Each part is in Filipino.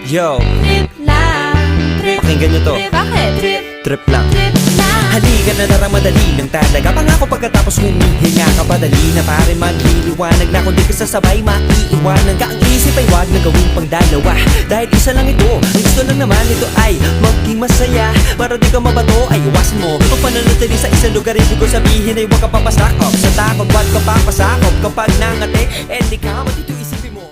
Yo, Trip lang, trip, pakinggan nyo to. trip, bakit? Trip, Trip lang. trip lang. Halika na darang madali ng talaga. Pangako pagkatapos humihinga ka padali na pare magliliwanag na kung di ka sasabay maiiwanan ka. Ang isip ay wag na gawing pang dalawa dahil isa lang ito. Ang gusto lang naman ito ay maging masaya. Para di ka mabato ay iwasan mo pag pananatili sa isang lugar. Ibig ko sabihin ay huwag ka papasakop sa takot. Huwag ka papasakop kapag nangate eh di ka matito isipin mo.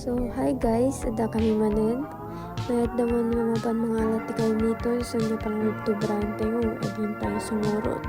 So, hi guys, ada kami manen. Mayat naman mamaban mga alat ikay nito, so niya palang nagtubrahan tayo, agin tayo sumurot.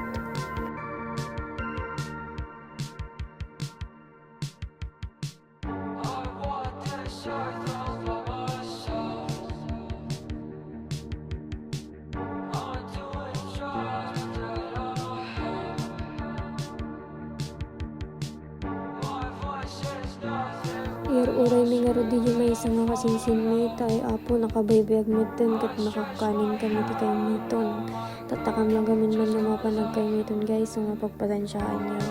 Uray may nga di yung may isang nga kasinsin mi tayo apo nakabaybayag miton kat nakakanin kami di kayo miton. Tatakam lang gamin man na mga panag kayo miton guys, so nga pagpatansyaan niyo.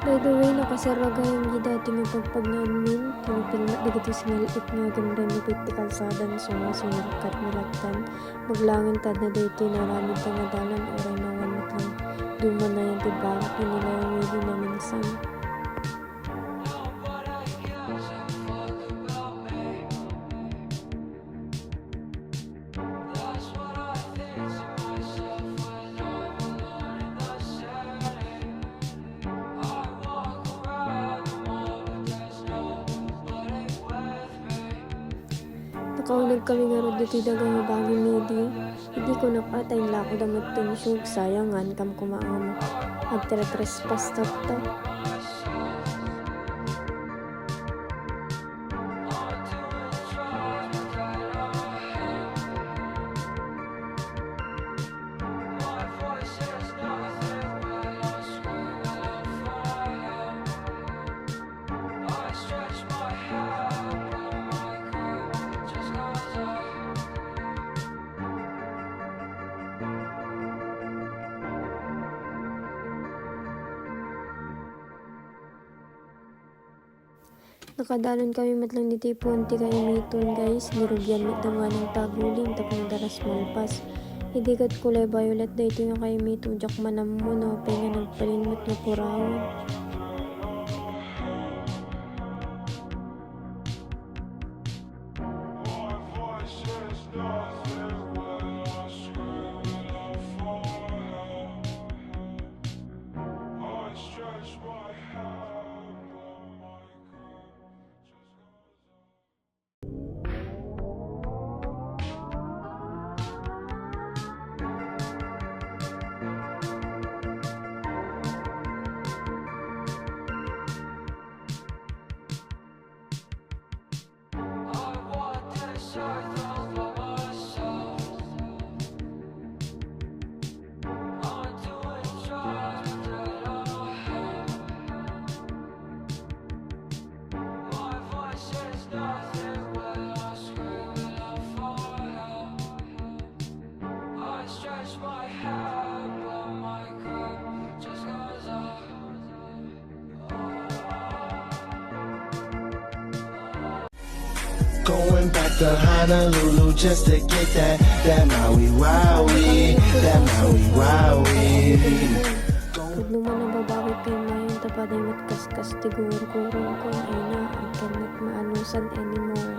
By the way, nakaserwa gayong gidati nga pagpagnamin, kinapilma dagiti sinaliit nga ganda ni Piti Kalsadan, so nga sumurkat nilagtan. Maglangan tad na dito naramid ta nga dalan, oray nawan lang duman na yung tibarak na nila yung wili na minsan. Nakaunag kami nga rin dito dagang mabangin nidi. Hindi ko napatay lako damot tensyog sayangan kam kumaam. Agtira-trespass tapta. Nakadalan kami matlang dito punti kayo miton guys. Nirugyan mit nga ng taguling tapang daras malpas. Hidigat kulay violet dito yung kayo miton. Jak manam mo no. Penga nagpalinmot na purawon. Going back to Honolulu just to get that Maui Wowie, that Maui Wowie. Kung naman nababawit kayo na yung tapaday matkas-kas tigur-gurong ko ay na I cannot maanusan anymore.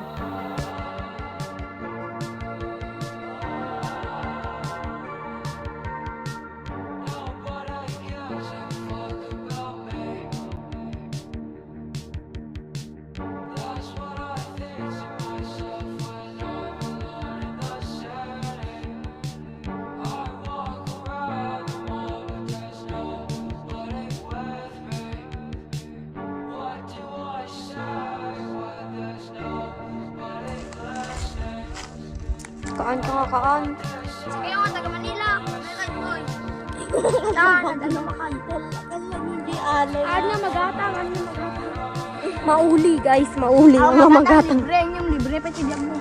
Kaan ka nga, kaan. Sige nga, taga Manila. Meron, boy. Saan? Ano makantel? Hindi alay. Ano magatang? Ano magatang? Mauli guys, mauli. Mga magatang. Libre, yung libre. Pati diyan mo.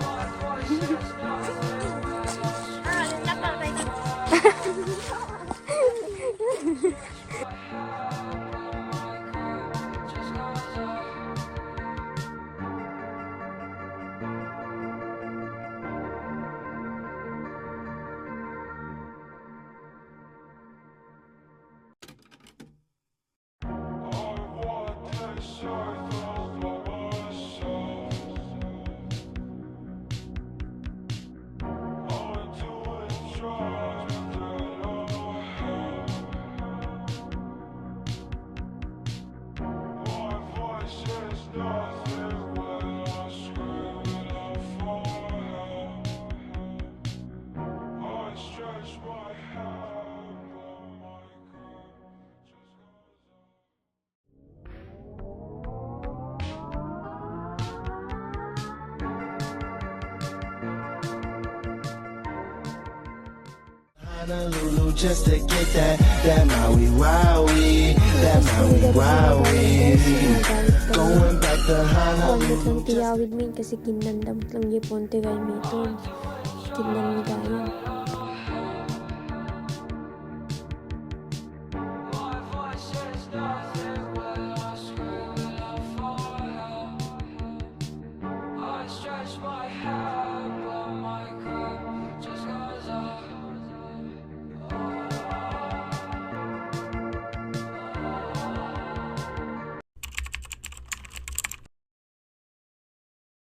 Honolulu just to get that Maui Wowie, that Maui Wowie. Going back to Pagkat lang Honolulu. tiyawid min kasi kinandamot lang yung ponte kay Mito. Kinang mi dayon.